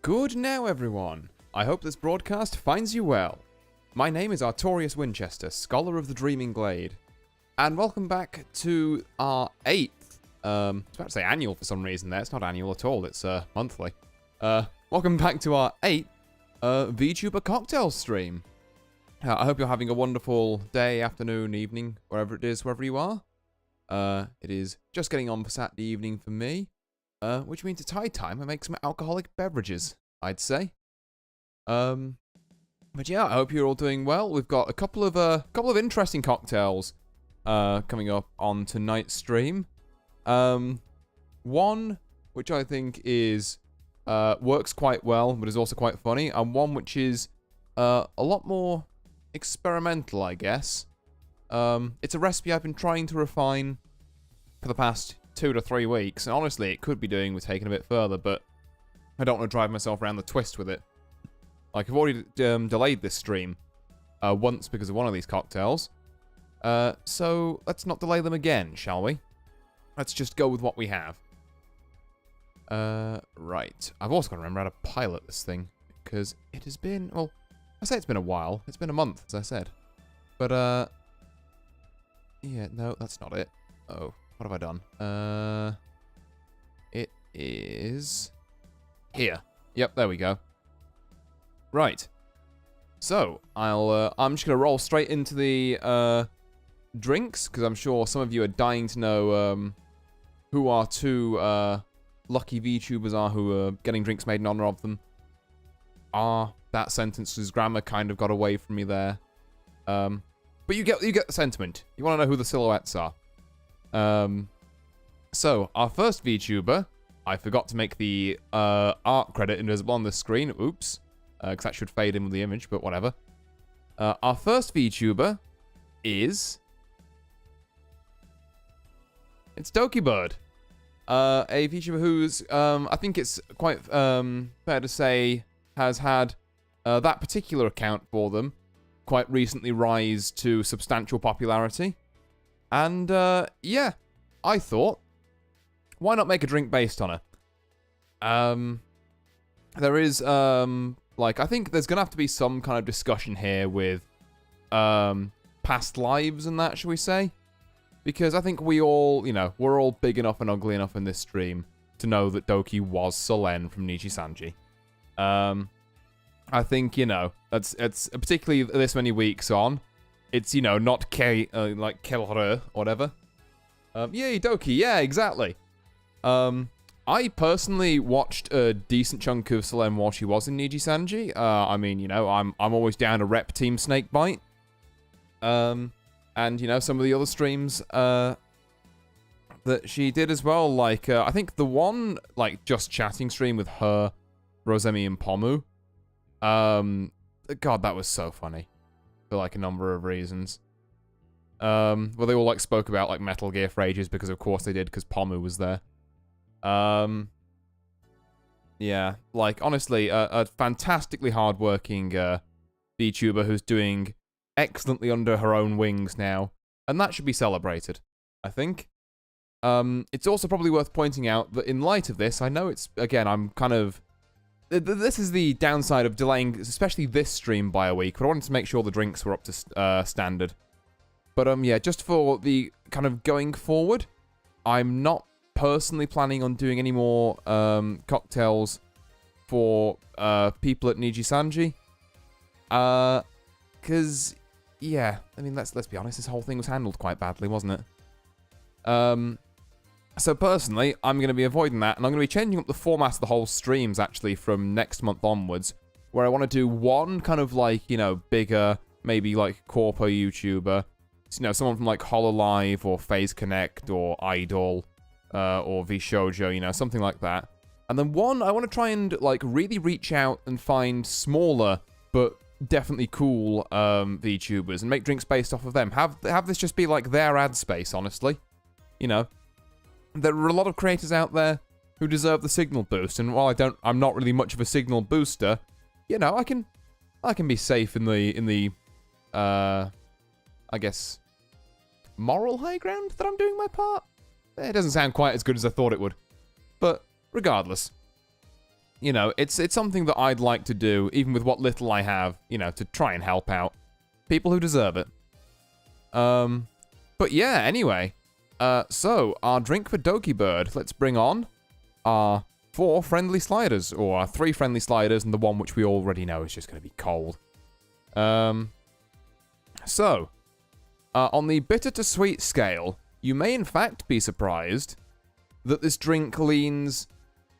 Good now, everyone. I hope this broadcast finds you well. My name is Artorius Winchester, Scholar of the Dreaming Glade, and welcome back to our 8th, I was about to say annual for some reason there, it's not annual at all, it's monthly. Welcome back to our 8th VTuber cocktail stream. I hope you're having a wonderful day, afternoon, evening, wherever it is, wherever you are. It is just getting on for Saturday evening for me. Which means it's high time I make some alcoholic beverages, I'd say. But yeah, I hope you're all doing well. We've got a couple of interesting cocktails coming up on tonight's stream. One which I think is works quite well, but is also quite funny, and one which is a lot more experimental, I guess. It's a recipe I've been trying to refine for the past 2 to 3 weeks, and honestly, it could be doing with taking a bit further, but I don't want to drive myself around the twist with it. Like, I've already delayed this stream once because of one of these cocktails, so let's not delay them again, shall we? Let's just go with what we have. Right. I've also got to remember how to pilot this thing, because it has been, well, I say it's been a while. It's been a month, as I said. But, yeah, no, that's not it. Oh. What have I done? It is here. Yep, there we go. Right. So, I'm just gonna roll straight into the drinks, because I'm sure some of you are dying to know who our two lucky VTubers are who are getting drinks made in honor of them. That sentence's grammar kind of got away from me there. But you get the sentiment. You want to know who the silhouettes are. So, our first VTuber, I forgot to make the art credit invisible on the screen, oops, because that should fade in with the image, but whatever. Our first VTuber is... it's Dokibird, a VTuber who's, I think it's quite fair to say, has had that particular account for them quite recently rise to substantial popularity. And, yeah, I thought, why not make a drink based on her? There is, like, I think there's gonna have to be some kind of discussion here with, past lives and that, shall we say? Because I think we all, you know, we're all big enough and ugly enough in this stream to know that Doki was Solen from Nijisanji. I think, you know, it's particularly this many weeks on, it's, you know, not like Kelre or whatever. Yay, Doki, yeah, exactly. I personally watched a decent chunk of Solen while she was in Nijisanji. I mean, you know, I'm always down to rep Team Snakebite. And, you know, some of the other streams, that she did as well, like, I think the one, like, just chatting stream with her, Rosemi, and Pomu. God, that was so funny. For, like, a number of reasons. Well, they all, like, spoke about, like, Metal Gear for ages, because of course they did, because Pomu was there. Yeah, like, honestly, a fantastically hardworking, VTuber who's doing excellently under her own wings now, and that should be celebrated, I think. It's also probably worth pointing out that in light of this, I know it's, again, I'm kind of... This is the downside of delaying, especially this stream by a week, but I wanted to make sure the drinks were up to standard. But, yeah, just for the kind of going forward, I'm not personally planning on doing any more cocktails for people at Nijisanji. Because, yeah, I mean, let's be honest, this whole thing was handled quite badly, wasn't it? So personally, I'm going to be avoiding that, and I'm going to be changing up the format of the whole streams, actually, from next month onwards, where I want to do one kind of, like, you know, bigger, maybe, like, corpo YouTuber, you know, someone from, like, Hololive, or FaZe Connect, or Idol, or VShoujo, you know, something like that. And then one, I want to try and, like, really reach out and find smaller, but definitely cool, VTubers, and make drinks based off of them. Have this just be, like, their ad space, honestly. You know. There are a lot of creators out there who deserve the signal boost, and while I'm not really much of a signal booster, you know, I can be safe in the I guess, moral high ground that I'm doing my part. It doesn't sound quite as good as I thought it would, but regardless, you know, it's something that I'd like to do, even with what little I have, you know, to try and help out people who deserve it. But yeah, anyway. So, our drink for Doki Bird. Let's bring on our 4 friendly sliders, or our 3 friendly sliders, and the one which we already know is just going to be cold. So, on the bitter to sweet scale, you may in fact be surprised that this drink leans,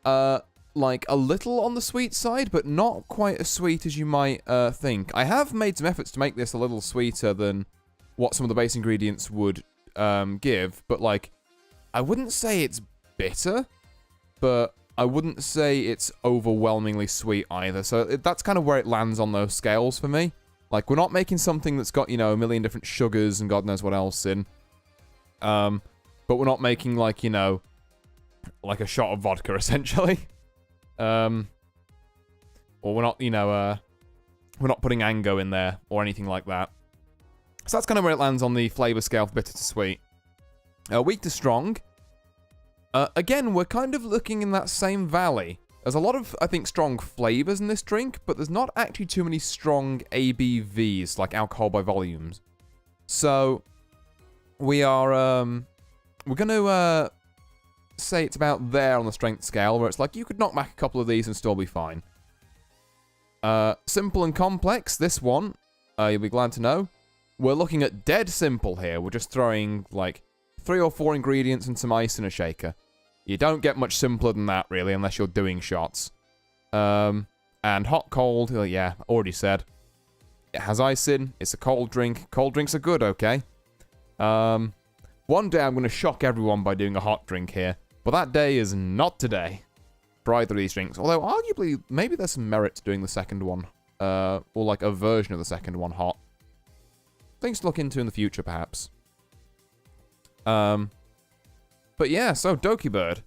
like a little on the sweet side, but not quite as sweet as you might think. I have made some efforts to make this a little sweeter than what some of the base ingredients would give, but like, I wouldn't say it's bitter, but I wouldn't say it's overwhelmingly sweet either. So that's kind of where it lands on those scales for me. Like, we're not making something that's got, you know, a million different sugars and God knows what else in. But we're not making, like, you know, like a shot of vodka, essentially. Or we're not, you know, we're not putting Ancho in there or anything like that. So that's kind of where it lands on the flavor scale for bitter to sweet. Weak to strong. Again, we're kind of looking in that same valley. There's a lot of, I think, strong flavors in this drink, but there's not actually too many strong ABVs, like alcohol by volumes. So, we are, we're going to say it's about there on the strength scale, where it's like, you could knock back a couple of these and still be fine. Simple and complex, this one, you'll be glad to know. We're looking at dead simple here. We're just throwing, like, 3 or 4 ingredients and some ice in a shaker. You don't get much simpler than that, really, unless you're doing shots. And hot, cold, yeah, already said. It has ice in. It's a cold drink. Cold drinks are good, okay? One day I'm going to shock everyone by doing a hot drink here. But that day is not today for either of these drinks. Although, arguably, maybe there's some merit to doing the second one. Or, like, a version of the second one hot. Things to look into in the future, perhaps. But yeah, so Doki Bird.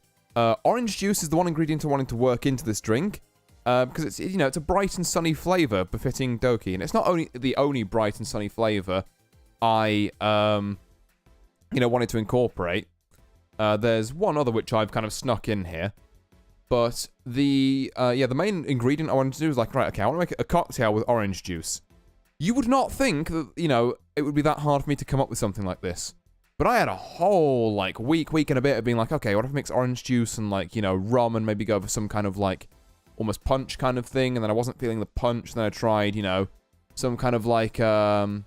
Orange juice is the one ingredient I wanted to work into this drink. Because it's, you know, it's a bright and sunny flavor befitting Doki. And it's not only the only bright and sunny flavor I, you know, wanted to incorporate. There's one other which I've kind of snuck in here. But the main ingredient I wanted to do is like, right, okay, I want to make a cocktail with orange juice. You would not think that, you know, it would be that hard for me to come up with something like this. But I had a whole, like, week and a bit of being like, okay, what if I mix orange juice and, like, you know, rum and maybe go for some kind of, like, almost punch kind of thing. And then I wasn't feeling the punch. Then I tried, you know, some kind of, like a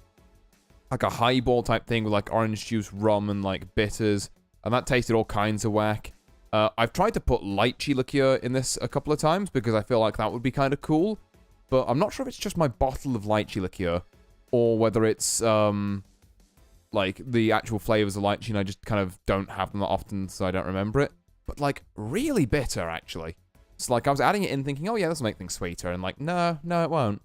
highball type thing with, like, orange juice, rum, and, like, bitters. And that tasted all kinds of whack. I've tried to put lychee liqueur in this a couple of times because I feel like that would be kind of cool. But I'm not sure if it's just my bottle of lychee liqueur or whether it's, like, the actual flavors of lychee, and I just kind of don't have them that often, so I don't remember it. But, like, really bitter, actually. It's like, I was adding it in thinking, oh yeah, this will make things sweeter, and like, no, it won't.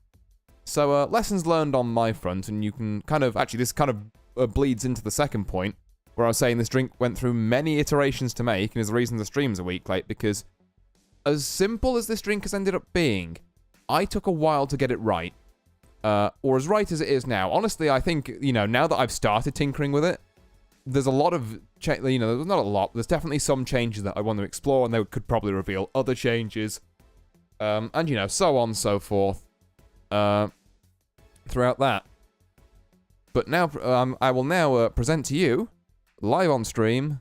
So, lessons learned on my front, and you can kind of, actually, this kind of bleeds into the second point, where I was saying this drink went through many iterations to make, and is the reason the stream's a week late, because as simple as this drink has ended up being, I took a while to get it right. Or as right as it is now. Honestly, I think, you know, now that I've started tinkering with it, there's a lot of, you know, there's not a lot, there's definitely some changes that I want to explore, and they could probably reveal other changes. And, you know, so on and so forth. Throughout that. But now, I will now present to you, live on stream,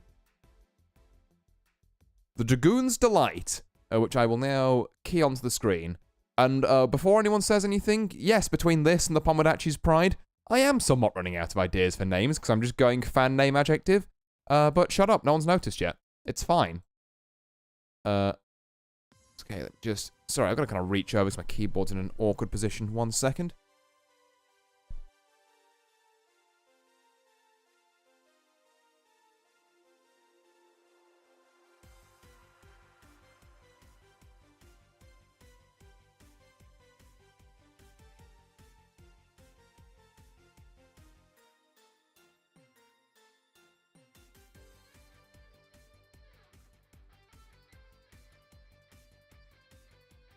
the Dragoon's Delight, which I will now key onto the screen. And before anyone says anything, yes, between this and the Pomodachi's Pride, I am somewhat running out of ideas for names, because I'm just going fan name adjective. But shut up, no one's noticed yet. It's fine. Okay, just... Sorry, I've got to kind of reach over, because my keyboard's in an awkward position. 1 second.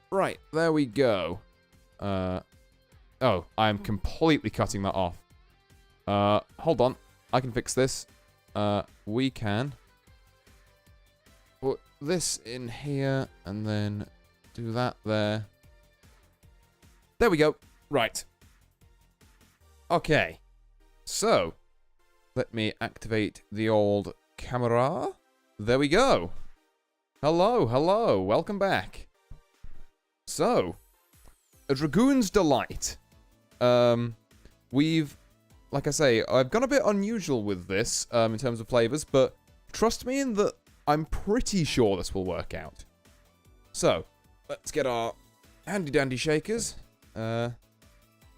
Right, there we go. Oh, I'm completely cutting that off. Hold on. I can fix this. We can put this in here and then do that there. There we go. Right. Okay. So, let me activate the old camera. There we go. Hello, hello. Welcome back. So, a Dragoon's Delight. We've, like I say, I've gone a bit unusual with this in terms of flavors, but trust me in that I'm pretty sure this will work out. So, let's get our handy-dandy shakers. I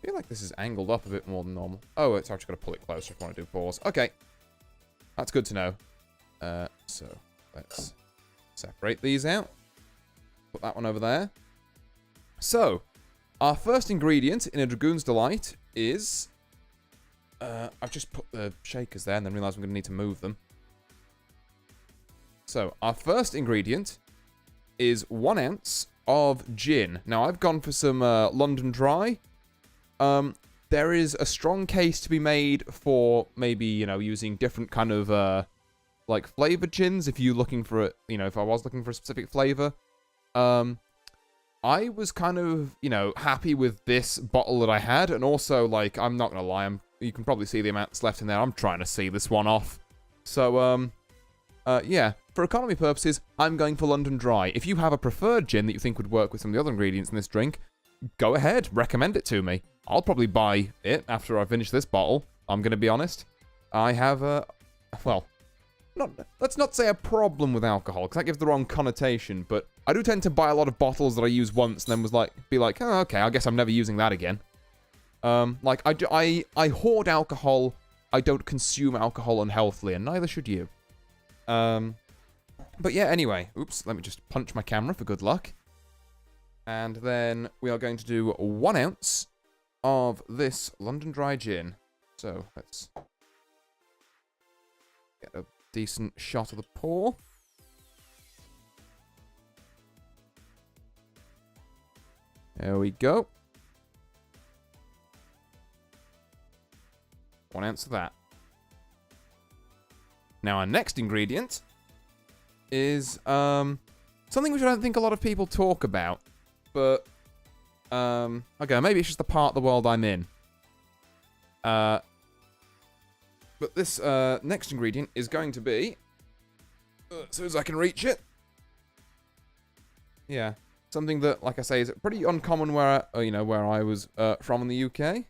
feel like this is angled up a bit more than normal. Oh, it's actually got to pull it closer if I want to do pause. Okay. That's good to know. So, let's separate these out. Put that one over there. So, our first ingredient in a Dragoon's Delight is... I've just put the shakers there and then realised I'm going to need to move them. So, our first ingredient is 1 ounce of gin. Now, I've gone for some London Dry. There is a strong case to be made for maybe, you know, using different kind of, like, flavoured gins if you're looking for it, you know, if I was looking for a specific flavour. I was kind of, you know, happy with this bottle that I had, and also, like, I'm not gonna lie, you can probably see the amount that's left in there. I'm trying to see this one off. So, yeah, for economy purposes, I'm going for London Dry. If you have a preferred gin that you think would work with some of the other ingredients in this drink, go ahead, recommend it to me. I'll probably buy it after I finish this bottle, I'm gonna be honest. I have well, let's not say a problem with alcohol, because that gives the wrong connotation, but I do tend to buy a lot of bottles that I use once and then be like, oh, okay, I guess I'm never using that again. Like, I hoard alcohol, I don't consume alcohol unhealthily, and neither should you. But yeah, anyway, oops, let me just punch my camera for good luck. And then we are going to do 1 ounce of this London Dry gin. So, let's get a decent shot of the pour. There we go. 1 ounce of that. Now, our next ingredient is something which I don't think a lot of people talk about. But, okay, maybe it's just the part of the world I'm in. But this next ingredient is going to be, as soon as I can reach it, yeah, something that, like I say, is pretty uncommon where I was from in the UK.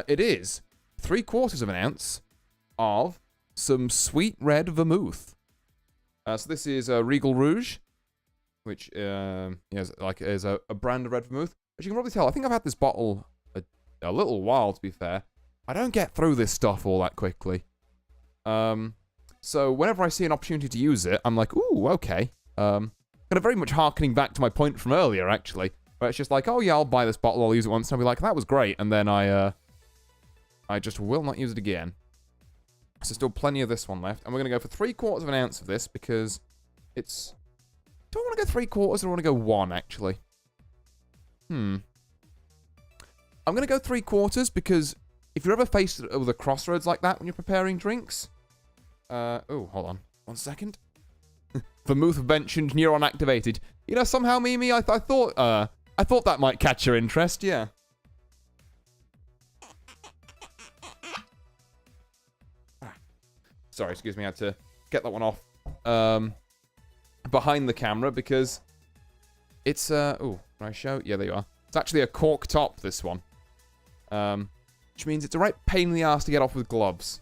It is 3/4 of an ounce of some sweet red vermouth. So this is Regal Rouge, which is a brand of red vermouth. As you can probably tell, I think I've had this bottle a little while, to be fair. I don't get through this stuff all that quickly. So whenever I see an opportunity to use it, I'm like, ooh, okay. Kind of very much harkening back to my point from earlier, actually. Where it's just like, oh yeah, I'll buy this bottle, I'll use it once, and I'll be like, that was great. And then I just will not use it again. So still plenty of this one left. And we're going to go for 3/4 of an ounce of this because it's... Do I want to go 3/4 or do I want to go 1, actually? I'm going to go 3/4 because if you're ever faced with a crossroads like that when you're preparing drinks... oh, hold on. 1 second. Vermouth mentioned, neuron activated. You know, somehow, Mimi, I thought that might catch your interest, yeah. Sorry, excuse me, I had to get that one off behind the camera because it's, oh, can I show? Yeah, there you are. It's actually a cork top, this one. Which means it's a right pain in the ass to get off with gloves.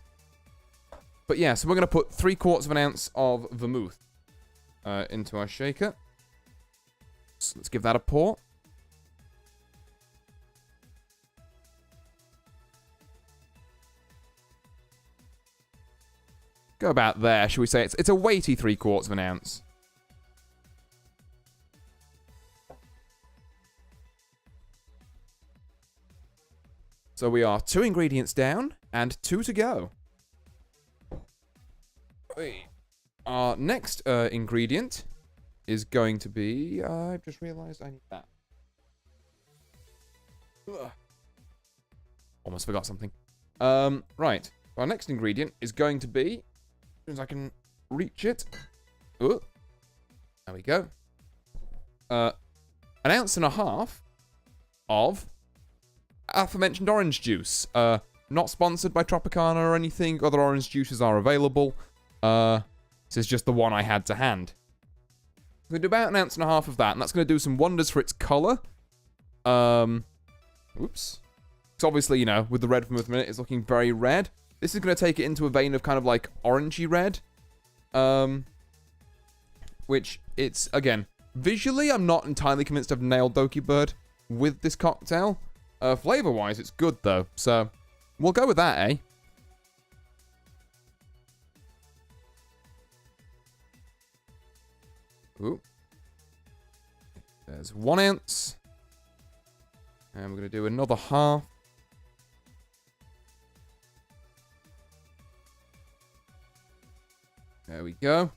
But yeah, so we're going to put 3/4 of an ounce of vermouth into our shaker. So let's give that a pour. Go about there, shall we say. It's a weighty 3/4 of an ounce. So we are 2 ingredients down and 2 to go. Our next ingredient is going to be... I've just realised I need that. Ugh. Almost forgot something. Right. Our next ingredient is going to be... As soon as I can reach it. Ooh. There we go. an ounce and a half of aforementioned orange juice. Not sponsored by Tropicana or anything. Other orange juices are available. This is just the one I had to hand. I'm going to do about an ounce and a half of that, and that's going to do some wonders for its color. Oops. Because obviously, you know, with the red vermouth in it, it's looking very red. This is going to take it into a vein of kind of like orangey red. Which it's, again, visually, I'm not entirely convinced I've nailed Doki Bird with this cocktail. Flavor-wise, it's good, though. So, we'll go with that, eh? Ooh. There's 1 ounce. And we're going to do another half. There we go.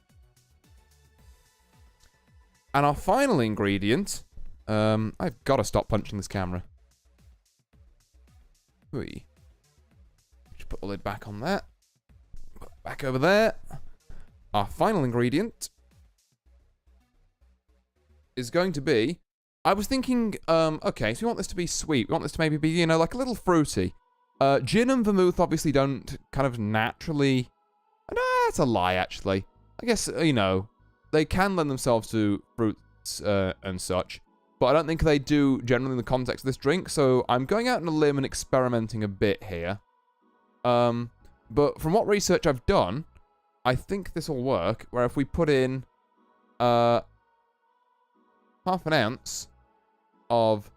And our final ingredient... I've got to stop punching this camera. Just put the lid back on that. Put it back over there. Our final ingredient is going to be... I was thinking, okay, so we want this to be sweet. We want this to maybe be, you know, like a little fruity. Gin and vermouth obviously don't kind of naturally... No, that's a lie, actually. I guess, you know, they can lend themselves to fruits and such. But I don't think they do generally in the context of this drink. So I'm going out on a limb and experimenting a bit here. But from what research I've done, I think this will work. Where if we put in half an ounce of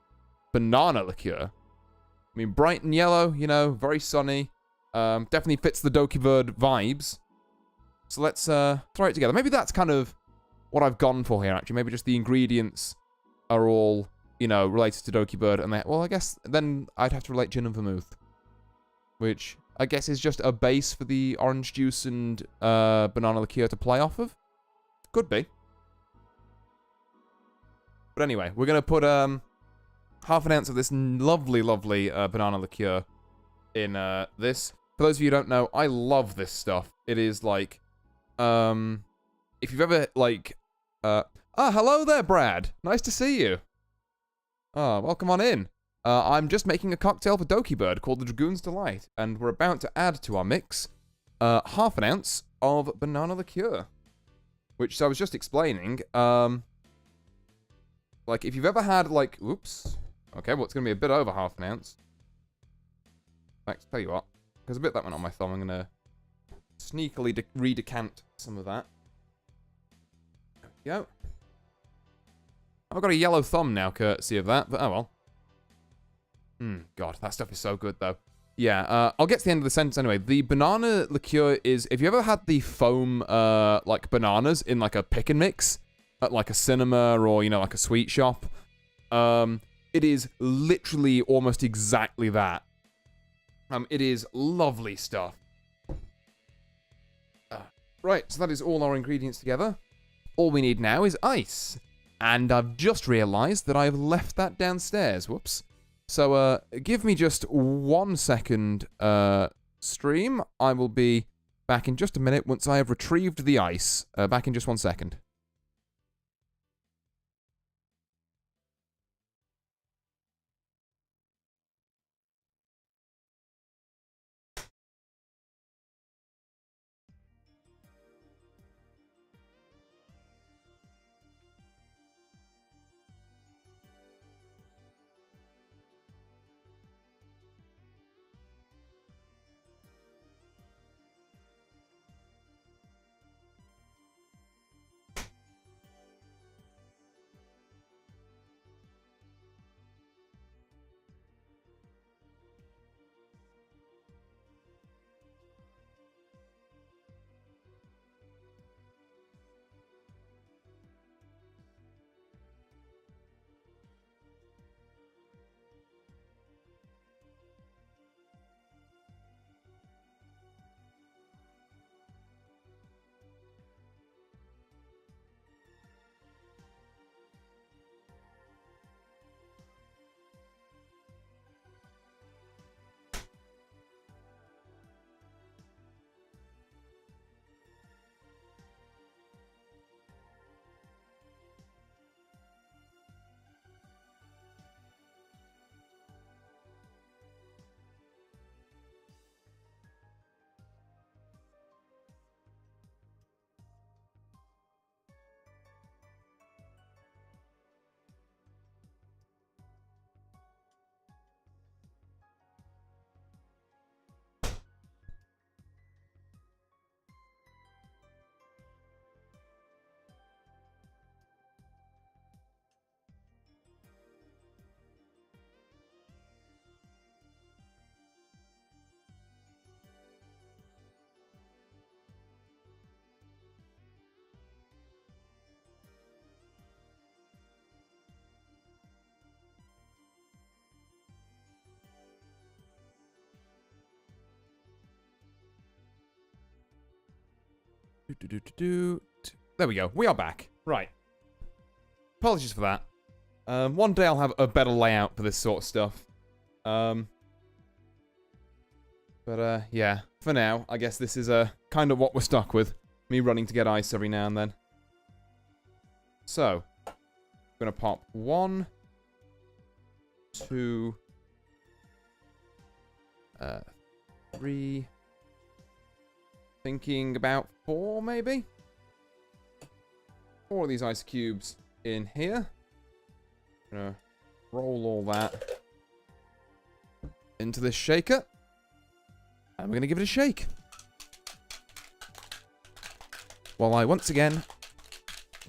banana liqueur. I mean, bright and yellow, you know, very sunny. Definitely fits the Doki Bird vibes. So let's throw it together. Maybe that's kind of what I've gone for here, actually. Maybe just the ingredients are all, you know, related to Doki Bird. And well, I guess then I'd have to relate gin and vermouth. Which I guess is just a base for the orange juice and banana liqueur to play off of. Could be. But anyway, we're going to put half an ounce of this lovely, lovely banana liqueur in this. For those of you who don't know, I love this stuff. It is like, if you've ever, like, hello there, Brad. Nice to see you. Welcome on in. I'm just making a cocktail for Doki Bird called the Dragoon's Delight, and we're about to add to our mix half an ounce of banana liqueur. Which, so I was just explaining, like, if you've ever had, like, oops. Okay, well, it's going to be a bit over half an ounce. In fact, tell you what, because a bit that went on my thumb, I'm going to sneakily redecant some of that. There we go. I've got a yellow thumb now, courtesy of that, but oh well. God, that stuff is so good, though. Yeah, I'll get to the end of the sentence anyway. The banana liqueur is, if you ever had the foam, like, bananas in, like, a pick and mix, at, like, a cinema or, you know, like a sweet shop, it is literally almost exactly that. It is lovely stuff. Right, so that is all our ingredients together. All we need now is ice. And I've just realised that I've left that downstairs. Whoops. So, give me just 1 second, stream. I will be back in just a minute once I have retrieved the ice. Back in just 1 second. There we go. We are back. Right. Apologies for that. One day I'll have a better layout for this sort of stuff. Yeah. For now, I guess this is kind of what we're stuck with. Me running to get ice every now and then. So, I'm gonna pop 1, 2, 3. Thinking about 4, maybe? 4 of these ice cubes in here. Gonna roll all that into this shaker. And we're gonna give it a shake. While I once again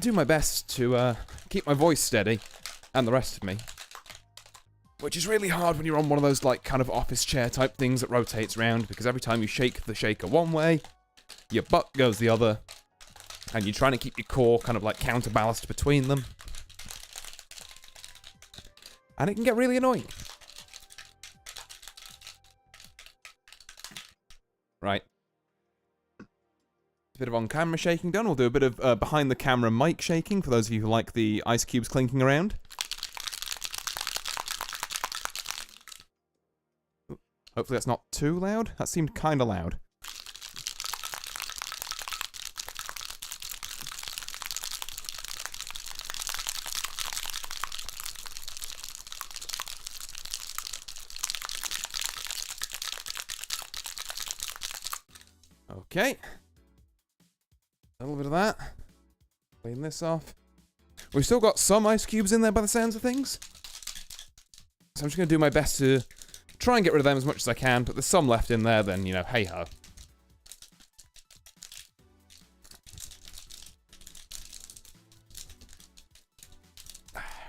do my best to keep my voice steady, and the rest of me. Which is really hard when you're on one of those, like, kind of office chair type things that rotates around, because every time you shake the shaker one way, your butt goes the other, and you're trying to keep your core kind of, like, counterbalanced between them. And it can get really annoying. Right. A bit of on-camera shaking done. We'll do a bit of behind-the-camera mic shaking, for those of you who like the ice cubes clinking around. Hopefully that's not too loud. That seemed kind of loud. Okay. A little bit of that. Clean this off. We've still got some ice cubes in there by the sounds of things. So I'm just going to do my best to try and get rid of them as much as I can, but there's some left in there, then, you know, hey-ho.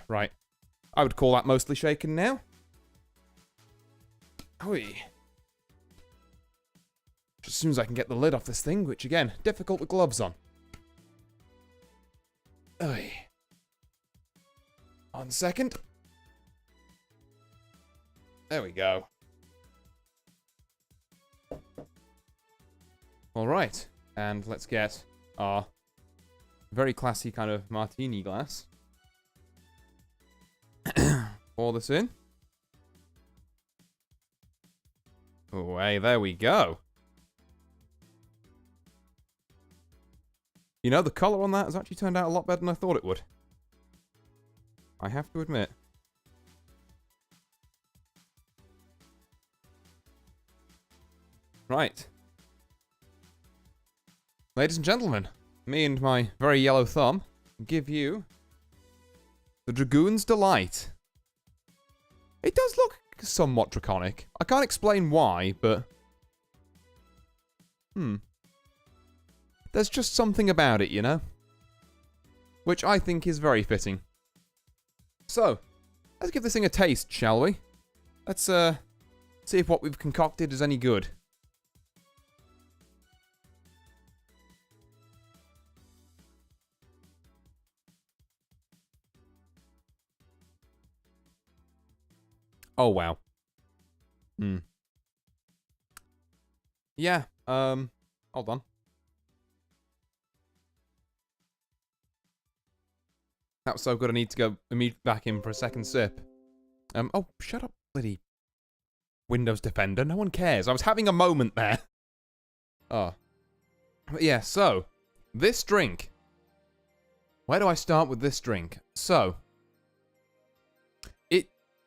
Right. I would call that mostly shaken now. Oi. As soon as I can get the lid off this thing, which, again, difficult with gloves on. Oi. 1 second. There we go. Alright, and let's get our very classy kind of martini glass. Pour this in. Oh, hey, there we go. You know, the colour on that has actually turned out a lot better than I thought it would. I have to admit. Right. Ladies and gentlemen, me and my very yellow thumb give you the Dragoon's Delight. It does look somewhat draconic. I can't explain why, but... There's just something about it, you know? Which I think is very fitting. So, let's give this thing a taste, shall we? Let's, see if what we've concocted is any good. Oh, wow. Yeah, hold on. That was so good I need to go immediately back in for a second sip. Oh, shut up, bloody Windows Defender. No one cares. I was having a moment there. Oh. But yeah, so, this drink. Where do I start with this drink? So,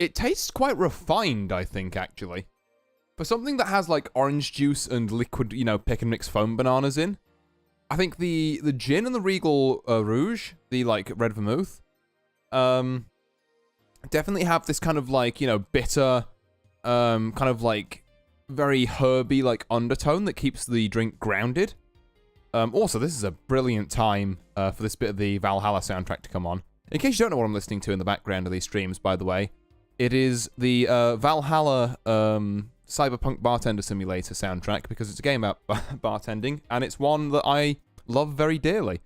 it tastes quite refined, I think, actually. For something that has, like, orange juice and liquid, you know, pick and mix foam bananas in. I think the gin and the Regal Rouge, the, like, red vermouth, definitely have this kind of, like, you know, bitter, kind of, like, very herby, like, undertone that keeps the drink grounded. Also, this is a brilliant time for this bit of the Valhalla soundtrack to come on. In case you don't know what I'm listening to in the background of these streams, by the way, it is the Valhalla Cyberpunk Bartender Simulator soundtrack, because it's a game about bartending, and it's one that I love very dearly.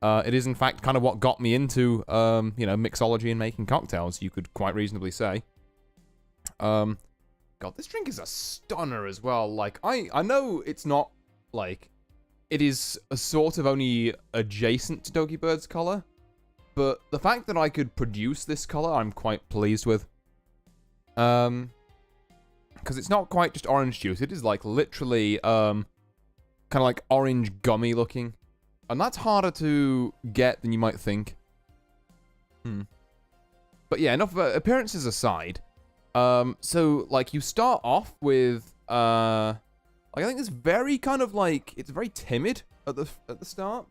It is, in fact, kind of what got me into, you know, mixology and making cocktails, you could quite reasonably say. God, this drink is a stunner as well. Like, I know it's not, like, it is a sort of only adjacent to Doggy Bird's color. But the fact that I could produce this color, I'm quite pleased with. Because it's not quite just orange juice. It is like literally kind of like orange gummy looking. And that's harder to get than you might think. But yeah, enough appearances aside. So like you start off with like I think it's very kind of like it's very timid at the start.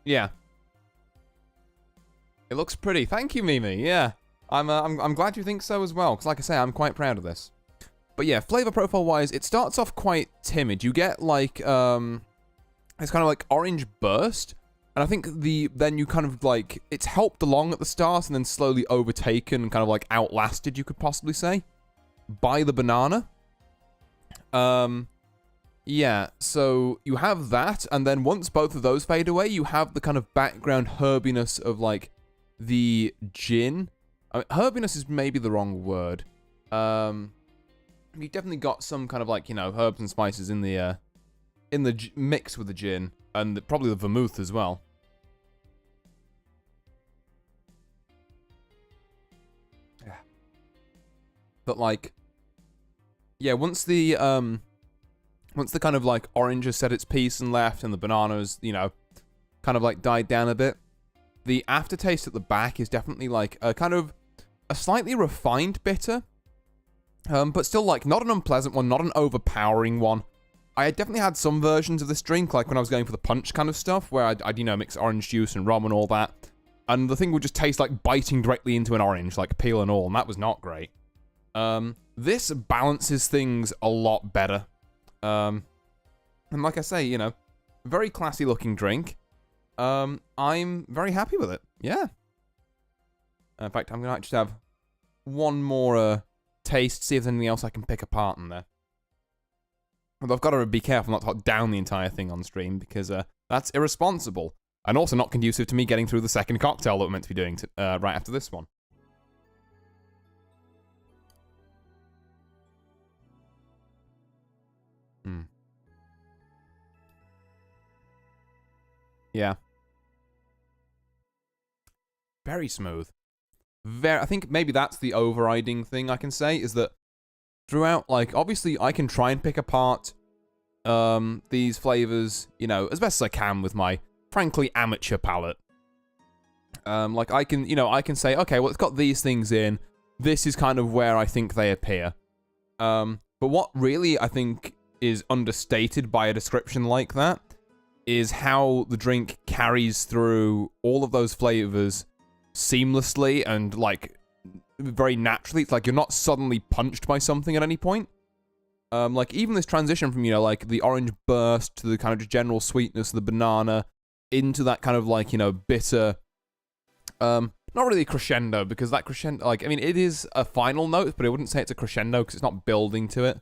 Yeah. It looks pretty. Thank you, Mimi. Yeah. I'm glad you think so as well, because like I say, I'm quite proud of this. But yeah, flavor profile wise, it starts off quite timid. You get like it's kind of like orange burst, and I think then you kind of like it's helped along at the start and then slowly overtaken and kind of like outlasted, you could possibly say, by the banana. Yeah, so you have that, and then once both of those fade away, you have the kind of background herbiness of like the gin. I mean, herbiness is maybe the wrong word. You definitely got some kind of like, you know, herbs and spices in the mix with the gin, and probably the vermouth as well. Yeah. But like, yeah, once the kind of like orange has said its piece and left, and the bananas, you know, kind of like died down a bit, the aftertaste at the back is definitely like a kind of a slightly refined bitter, but still like not an unpleasant one, not an overpowering one. I definitely had some versions of this drink, like when I was going for the punch kind of stuff, where I'd you know, mix orange juice and rum and all that, and the thing would just taste like biting directly into an orange, like peel and all, and that was not great. This balances things a lot better. And like I say, you know, very classy looking drink. I'm very happy with it. Yeah. In fact, I'm going to actually have one more taste, see if there's anything else I can pick apart in there. Although I've got to be careful not to down the entire thing on stream, because that's irresponsible. And also not conducive to me getting through the second cocktail that we're meant to be doing right after this one. Yeah. Very smooth. I think maybe that's the overriding thing I can say, is that throughout, like, obviously I can try and pick apart these flavors, you know, as best as I can with my, frankly, amateur palate. Like, I can, you know, I can say, okay, well, it's got these things in. This is kind of where I think they appear. But what really, I think, is understated by a description like that is how the drink carries through all of those flavors seamlessly and, like, very naturally. It's like you're not suddenly punched by something at any point. Like, even this transition from, you know, like, the orange burst to the kind of general sweetness of the banana into that kind of, like, you know, bitter, not really a crescendo, because that crescendo, like, I mean, it is a final note, but I wouldn't say it's a crescendo because it's not building to it.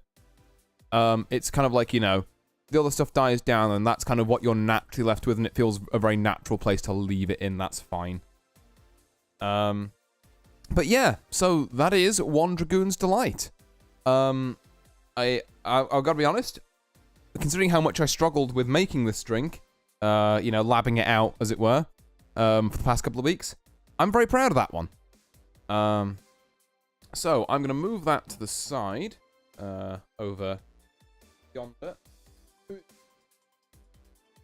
It's kind of like, you know, the other stuff dies down, and that's kind of what you're naturally left with, and it feels a very natural place to leave it in. That's fine. But yeah, so that is One Dragoon's Delight. I've got to be honest, considering how much I struggled with making this drink, you know, labbing it out, as it were, for the past couple of weeks, I'm very proud of that one. So I'm going to move that to the side, over yonder.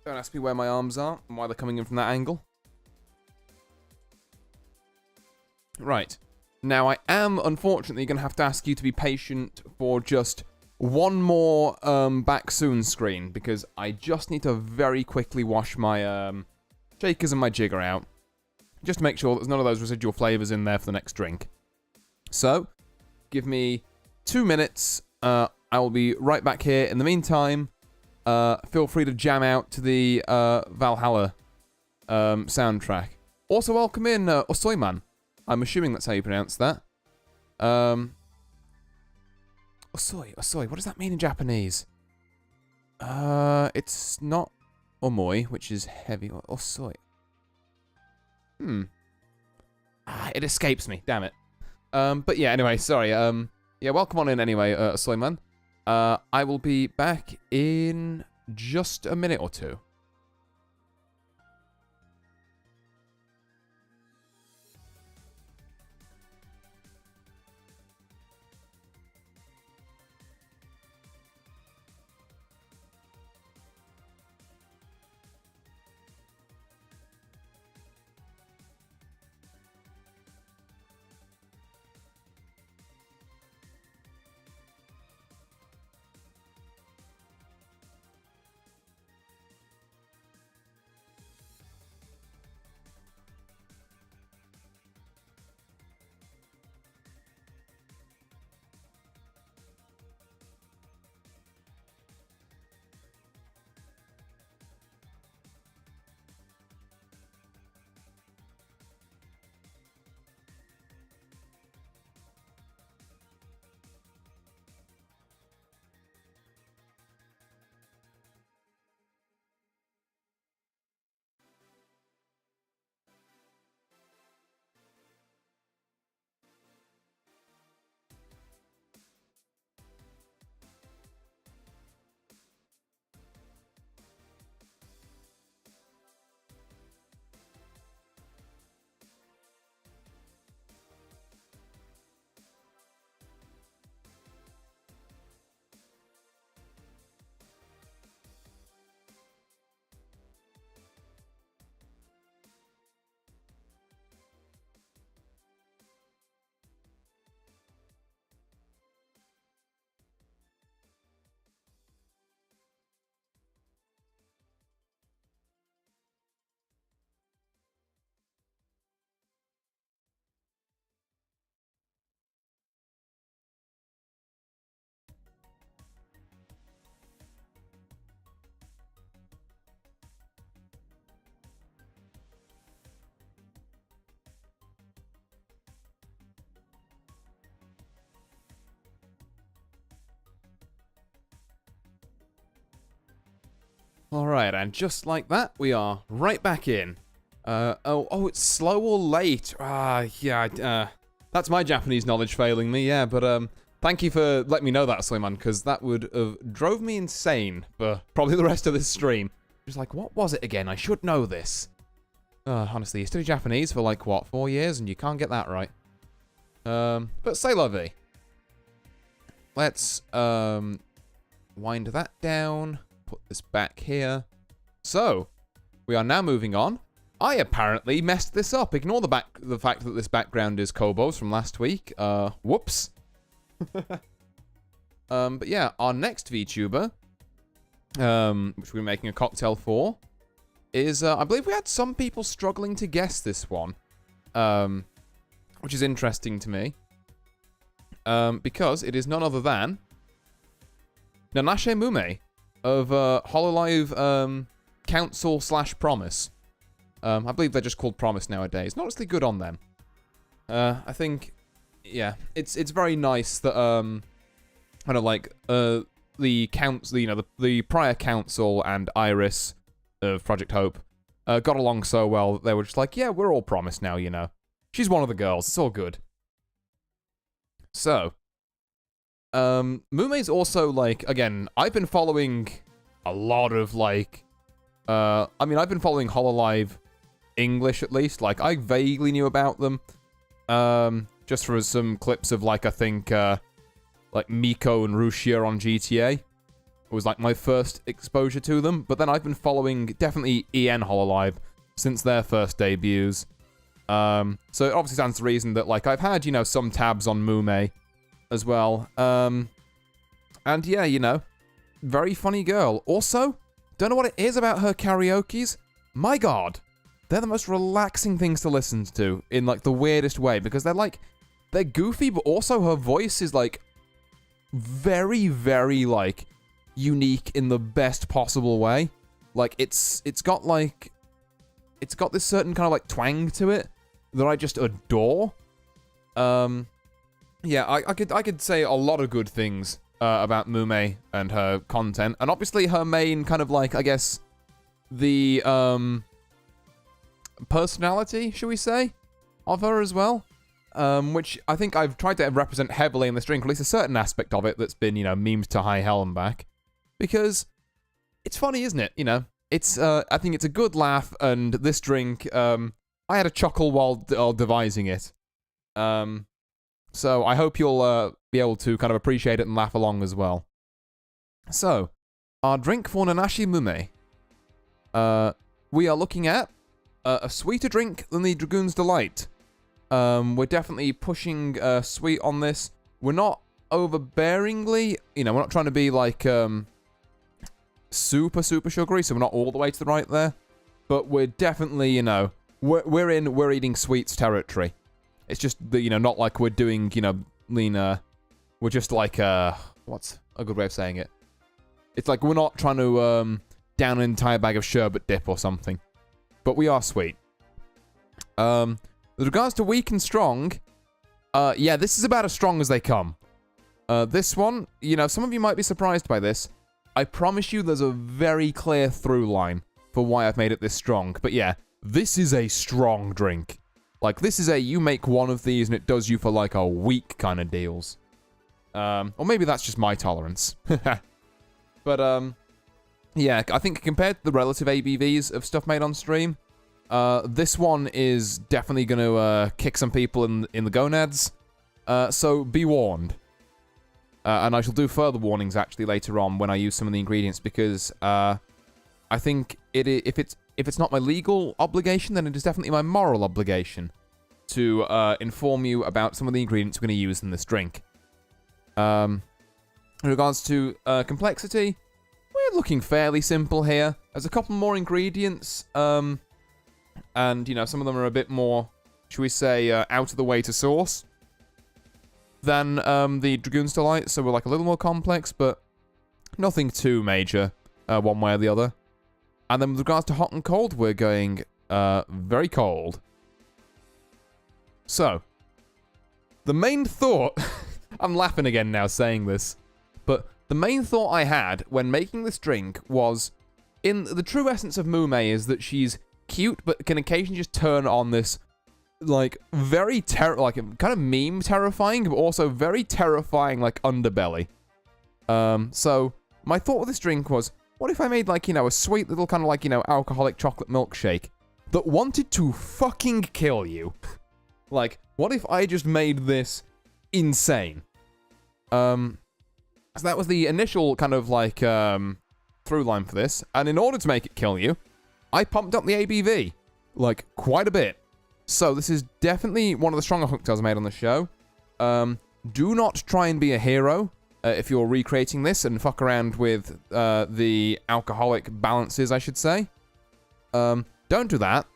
Don't ask me where my arms are and why they're coming in from that angle. Right. Now, I am, unfortunately, going to have to ask you to be patient for just one more back soon screen, because I just need to very quickly wash my shakers and my jigger out, just to make sure there's none of those residual flavors in there for the next drink. So, give me 2 minutes. I will be right back here. In the meantime, feel free to jam out to the Valhalla soundtrack. Also, welcome in Osoyman. I'm assuming that's how you pronounce that. Osoi. What does that mean in Japanese? It's not omoi, which is heavy. Osoi. It escapes me. Damn it. But yeah, anyway, sorry. Yeah, welcome on in anyway, Soyman. I will be back in just a minute or two. Alright, and just like that, we are right back in. Oh, it's slow or late. Yeah, that's my Japanese knowledge failing me, yeah, but, thank you for letting me know that, Suleiman, because that would have drove me insane for probably the rest of this stream. Just like, what was it again? I should know this. Honestly, you study Japanese for, like, what, 4 years, and you can't get that right. But c'est la vie. Let's, wind that down. Put this back here. So, we are now moving on. I apparently messed this up. Ignore the fact that this background is Kobo's from last week. Whoops. But yeah, our next VTuber, which we're making a cocktail for, is, I believe we had some people struggling to guess this one, which is interesting to me, because it is none other than Nanashe Mume of Hololive Council/Promise. I believe they're just called Promise nowadays. Not honestly good on them. I think, yeah, it's very nice that kind of like the council, you know, the prior council and Iris of Project Hope got along so well that they were just like, yeah, we're all Promise now, you know. She's one of the girls. It's all good. So, Mume's also, like, again, I've been following a lot of, like, I mean, I've been following Hololive English, at least. Like, I vaguely knew about them, just for some clips of, like, I think, like, Miko and Rushia on GTA. It was, like, my first exposure to them. But then I've been following, definitely, EN Hololive since their first debuts. So it obviously stands to reason that, like, I've had, you know, some tabs on Mume as well. And yeah, you know, very funny girl. Also, don't know what it is about her karaokes. My God, they're the most relaxing things to listen to in, like, the weirdest way, because they're, like, they're goofy, but also her voice is, like, very, very, like, unique in the best possible way. Like, it's got, like, it's got this certain kind of, like, twang to it that I just adore. Yeah, I could say a lot of good things about Mume and her content, and obviously her main kind of, like, I guess, the personality, should we say, of her as well. which I think I've tried to represent heavily in this drink, or at least a certain aspect of it that's been, memed to high hell and back. Because it's funny, isn't it? It's, I think it's a good laugh, and this drink, I had a chuckle while devising it. So I hope you'll be able to kind of appreciate it and laugh along as well. So, our drink for Nanashi Mume. We are looking at a sweeter drink than the Dragoon's Delight. We're definitely pushing sweet on this. We're not overbearingly, we're not trying to be like super sugary, so we're not all the way to the right there. But we're definitely, we're eating sweets territory. It's just that, not like we're doing, leaner. We're just like, what's a good way of saying it? It's like we're not trying to down an entire bag of sherbet dip or something. But we are sweet. With regards to weak and strong, yeah, this is about as strong as they come. This one, some of you might be surprised by this. I promise you there's a very clear through line for why I've made it this strong. But yeah, this is a strong drink. Like, this is you make one of these and it does you for like a week kind of deals. Or maybe that's just my tolerance. But, yeah, I think compared to the relative ABVs of stuff made on stream, this one is definitely going to kick some people in the gonads. So be warned. And I shall do further warnings actually later on when I use some of the ingredients, because I think if it's not my legal obligation, then it is definitely my moral obligation to inform you about some of the ingredients we're going to use in this drink. In regards to complexity, we're looking fairly simple here. There's a couple more ingredients, and some of them are a bit more, should we say, out of the way to source than the Dragoon's Delight, so we're like a little more complex, but nothing too major, one way or the other. And then with regards to hot and cold, we're going very cold. So, the main thought... I'm laughing again now saying this, but the main thought I had when making this drink was, in the true essence of Mume is that she's cute, but can occasionally just turn on this, like, very kind of meme terrifying, but also very terrifying, like, underbelly. So, my thought with this drink was, what if I made, like, a sweet little kind of, like, alcoholic chocolate milkshake that wanted to fucking kill you? Like, what if I just made this insane? So that was the initial kind of, like, through line for this. And in order to make it kill you, I pumped up the ABV, like, quite a bit. So this is definitely one of the stronger cocktails I made on the show. Do not try and be a hero if you're recreating this and fuck around with the alcoholic balances, I should say. Don't do that.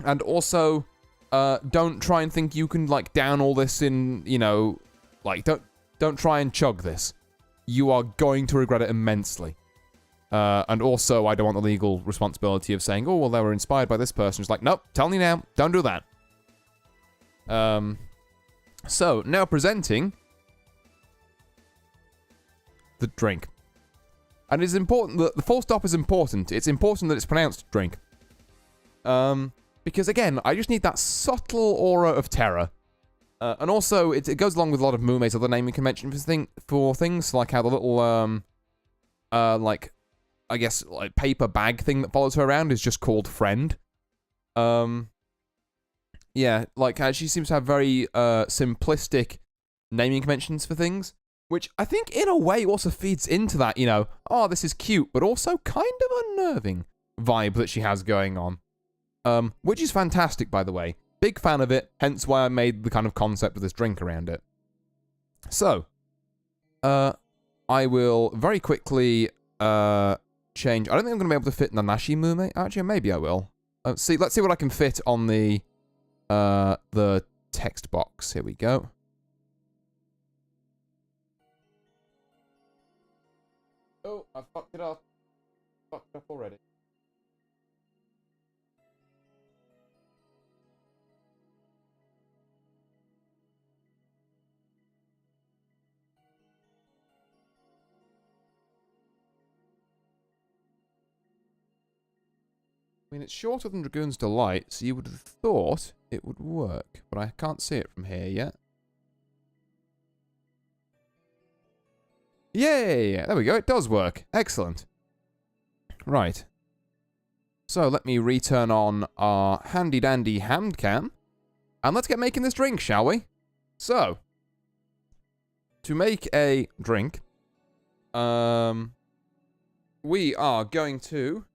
And also, don't try and think you can, like, down all this in, like, don't try and chug this. You are going to regret it immensely. And also, I don't want the legal responsibility of saying, oh, well, they were inspired by this person. It's like, nope, telling you now, don't do that. So, now presenting the drink. And it's important that the full stop is important. It's important that it's pronounced drink. Because, again, I just need that subtle aura of terror. And also, it goes along with a lot of Mume's other naming convention for things, like how the little, like, I guess, like, paper bag thing that follows her around is just called Friend. Yeah, like, she seems to have very, simplistic naming conventions for things, which I think, in a way, also feeds into that, oh, this is cute, but also kind of unnerving vibe that she has going on. Which is fantastic, by the way. Big fan of it, hence why I made the kind of concept of this drink around it. So, I will very quickly, change. I don't think I'm going to be able to fit Nanashi Mume. Actually, maybe I will. Let's see what I can fit on the text box. Here we go. Oh, I fucked it up. Fucked it up already. I mean, it's shorter than Dragoon's Delight, so you would have thought it would work, but I can't see it from here yet. Yay! There we go, it does work. Excellent. Right. So, let me return on our handy-dandy hand cam, and let's get making this drink, shall we? So, to make a drink, we are going to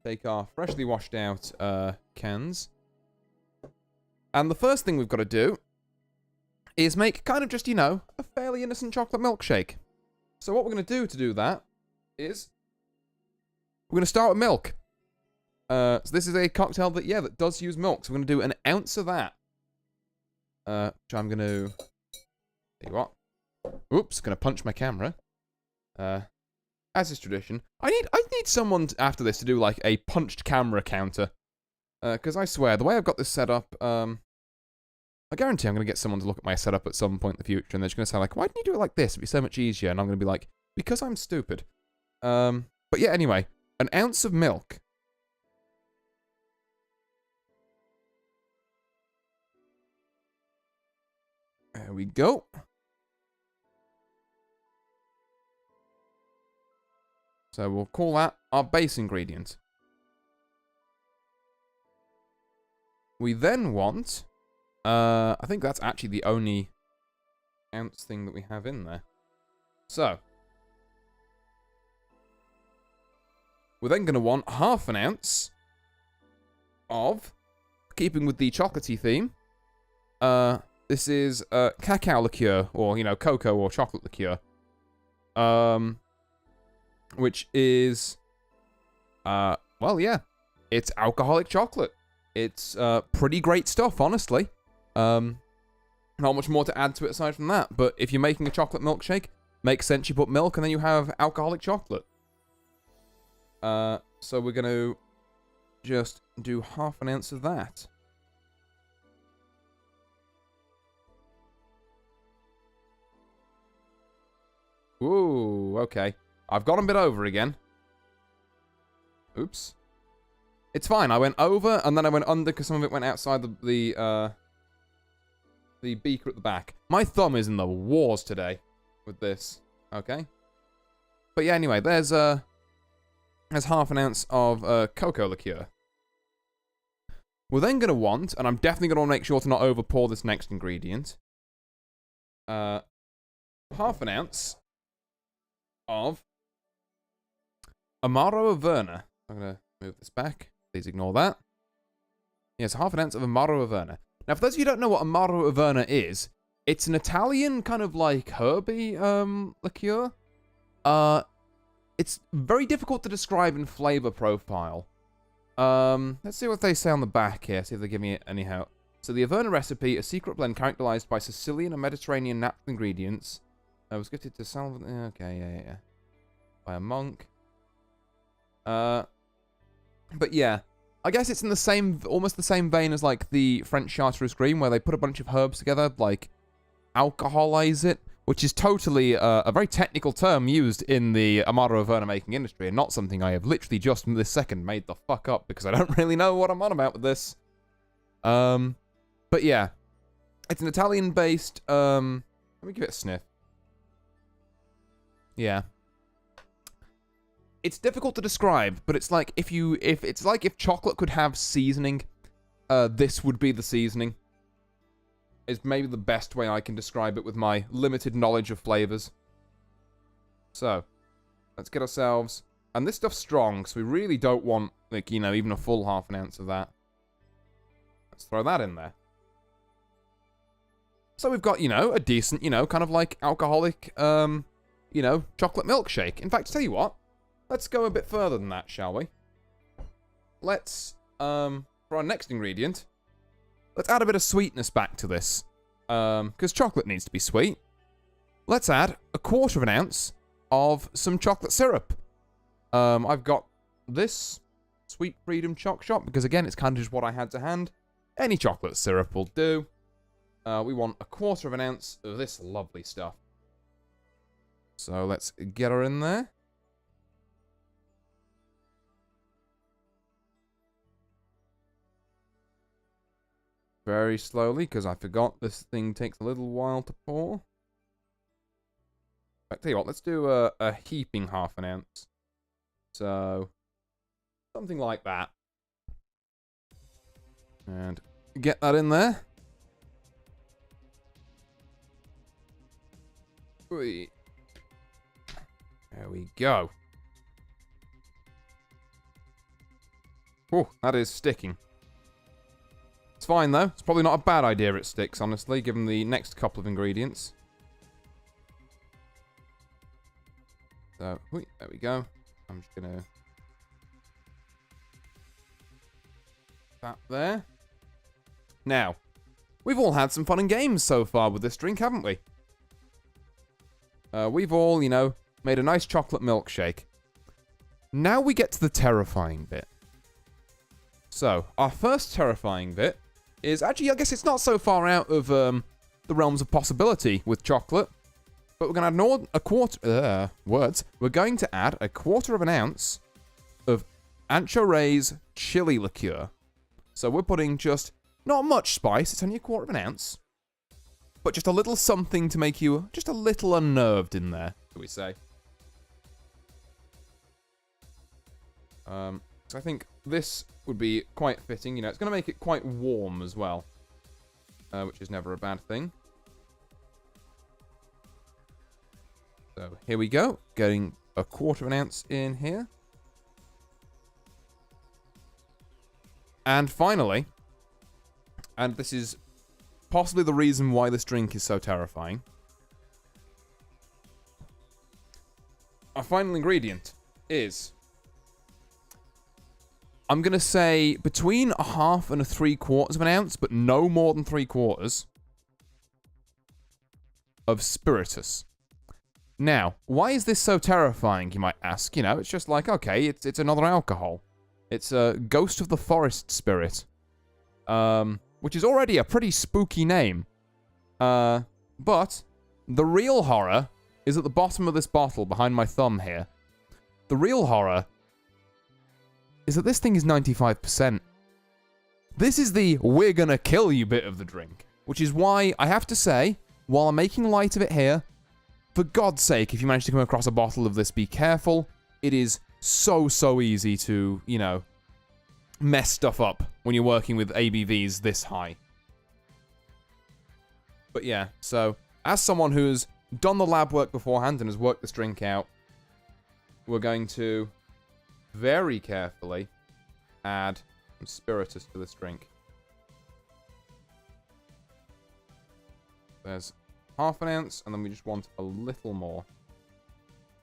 take our freshly washed out cans. And the first thing we've got to do is make kind of just, you know, a fairly innocent chocolate milkshake. So what we're going to do that is we're going to start with milk. So this is a cocktail that, yeah, that does use milk. So we're going to do an ounce of that. Which I'm going to... Tell you what. Oops, going to punch my camera. As is tradition. I need someone after this to do, like, a punched camera counter. Because I swear, the way I've got this set up, I guarantee I'm going to get someone to look at my setup at some point in the future, and they're just going to say, like, why didn't you do it like this? It'd be so much easier. And I'm going to be like, because I'm stupid. But yeah, anyway, an ounce of milk. There we go. So we'll call that our base ingredient. We then want... I think that's actually the only ounce thing that we have in there. So. We're then going to want half an ounce of, keeping with the chocolatey theme, this is Cacao Liqueur, or, you know, cocoa or chocolate liqueur. Which is, well, yeah, it's alcoholic chocolate. It's pretty great stuff, honestly. Not much more to add to it aside from that, but if you're making a chocolate milkshake, makes sense you put milk and then you have alcoholic chocolate. So we're going to just do half an ounce of that. Ooh, okay. I've gone a bit over again. Oops. It's fine. I went over and then I went under because some of it went outside the beaker at the back. My thumb is in the wars today with this. Okay. But yeah, anyway, there's half an ounce of cocoa liqueur. We're then going to want, and I'm definitely going to want to make sure to not over pour this next ingredient, half an ounce of Amaro Averna. I'm going to move this back. Please ignore that. Yes, half an ounce of Amaro Averna. Now, for those of you who don't know what Amaro Averna is, it's an Italian kind of like herby liqueur. It's very difficult to describe in flavor profile. Let's see what they say on the back here. See if they give me any help. So the Averna recipe, a secret blend characterized by Sicilian and Mediterranean natural ingredients. Was gifted to Salvador. Okay, yeah. By a monk. But yeah, I guess it's in the same, almost the same vein as like the French Chartreuse Green, where they put a bunch of herbs together, like alcoholize it, which is totally a very technical term used in the Amaro Averna making industry, and not something I have literally just this second made the fuck up because I don't really know what I'm on about with this. But yeah, it's an Italian-based. Let me give it a sniff. Yeah. It's difficult to describe, but it's like if chocolate could have seasoning, this would be the seasoning. Is maybe the best way I can describe it with my limited knowledge of flavors. So, let's get ourselves, and this stuff's strong, so we really don't want, like, you know, even a full half an ounce of that. Let's throw that in there. So we've got, you know, a decent, you know, kind of like alcoholic, you know, chocolate milkshake. In fact, tell you what. Let's go a bit further than that, shall we? Let's, for our next ingredient, let's add a bit of sweetness back to this. Because chocolate needs to be sweet. Let's add 1/4 of an ounce of some chocolate syrup. I've got this Sweet Freedom Choc Shop, because again, it's kind of just what I had to hand. Any chocolate syrup will do. We want 1/4 of an ounce of this lovely stuff. So let's get her in there. very slowly, because I forgot this thing takes a little while to pour. I tell you what, let's do a heaping half an ounce. So, something like that. And get that in there. There we go. Oh, that is sticking. It's fine, though. It's probably not a bad idea it sticks, honestly, given the next couple of ingredients. So, there we go. I'm just going to... that there. Now, we've all had some fun and games so far with this drink, haven't we? We've all, you know, made a nice chocolate milkshake. Now we get to the terrifying bit. So, our first terrifying bit is... actually, I guess it's not so far out of the realms of possibility with chocolate. But we're going to add a quarter... We're going to add a quarter of an ounce of Ancho Reye's Chilli Liqueur. So we're putting just... not much spice. It's only a quarter of an ounce. But just a little something to make you just a little unnerved in there, shall we say. So I think this would be quite fitting. You know, it's going to make it quite warm as well. Which is never a bad thing. So here we go. Getting a quarter of an ounce in here. And finally, and this is possibly the reason why this drink is so terrifying. Our final ingredient is... I'm going to say between a half and a 3/4 of an ounce, but no more than 3/4 of Spirytus. Now, why is this so terrifying, you might ask? You know, it's just like, okay, it's another alcohol. It's a Ghost of the Forest Spirit. Which is already a pretty spooky name. But the real horror is at the bottom of this bottle, behind my thumb here. The real horror is that this thing is 95%. This is the we're gonna kill you bit of the drink. Which is why I have to say, while I'm making light of it here, for God's sake, if you manage to come across a bottle of this, be careful. It is so easy to, you know, mess stuff up when you're working with ABVs this high. But yeah, so as someone who's done the lab work beforehand and has worked this drink out, we're going to very carefully add some Spirytus to this drink. There's half an ounce, and then we just want a little more.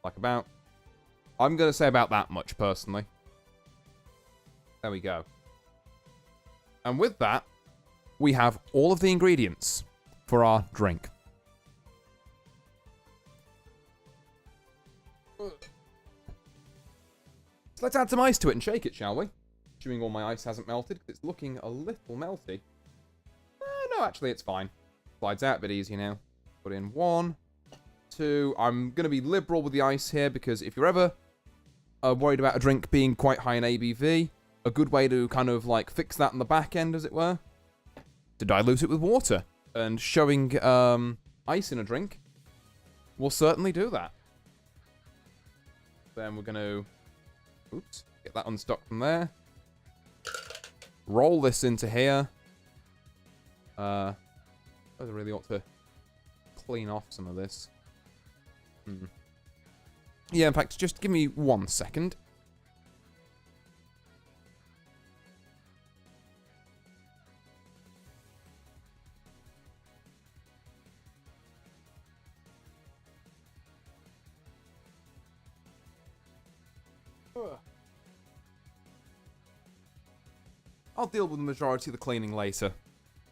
Like about... I'm going to say about that much, personally. There we go. And with that, we have all of the ingredients for our drink. So let's add some ice to it and shake it, shall we? Assuming all my ice hasn't melted, because it's looking a little melty. No, actually, it's fine. Slides out a bit easier now. Put in 1, 2. I'm going to be liberal with the ice here, because if you're ever worried about a drink being quite high in ABV, a good way to kind of like fix that on the back end, as it were, to dilute it with water. And showing ice in a drink will certainly do that. Then we're going to... oops, get that unstuck from there. Roll this into here. I really ought to clean off some of this. Yeah, in fact, just give me 1 second. I'll deal with the majority of the cleaning later.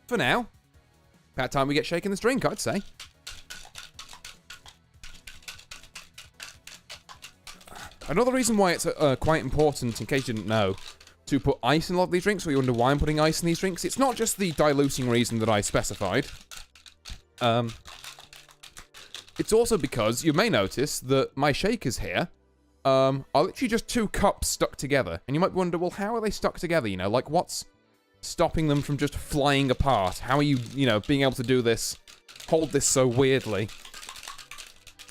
For now, about time we get shaking this drink, I'd say. Another reason why it's quite important, in case you didn't know, to put ice in a lot of these drinks, or you wonder why I'm putting ice in these drinks, it's not just the diluting reason that I specified. It's also because you may notice that my shakers here are literally just 2 cups stuck together. And you might wonder, well, how are they stuck together? You know, like, what's stopping them from just flying apart? How are you, you know, being able to do this, hold this so weirdly,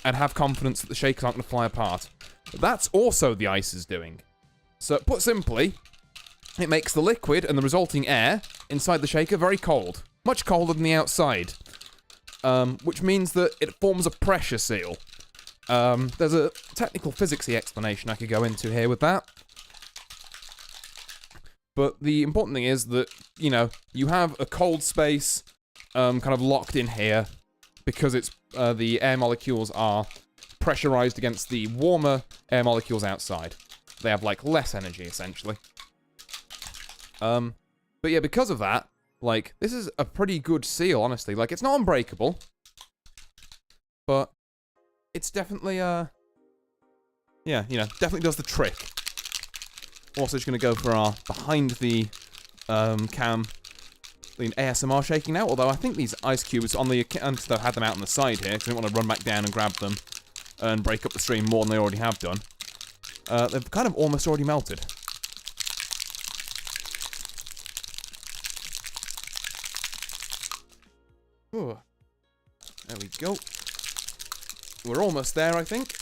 and have confidence that the shakers aren't going to fly apart? That's also the ice is doing. So, put simply, it makes the liquid and the resulting air inside the shaker very cold. Much colder than the outside. Which means that it forms a pressure seal. There's a technical physicsy explanation I could go into here with that. But the important thing is that, you know, you have a cold space kind of locked in here because it's the air molecules are pressurized against the warmer air molecules outside. They have, like, less energy, essentially. But yeah, because of that, like, this is a pretty good seal, honestly. Like, it's not unbreakable. But it's definitely, yeah, you know, definitely does the trick. Also just going to go for our behind the cam the ASMR shaking now, although I think these ice cubes on the account that I had them out on the side here, because I didn't want to run back down and grab them and break up the stream more than they already have done. They've kind of almost already melted. Ooh. There we go. We're almost there, I think.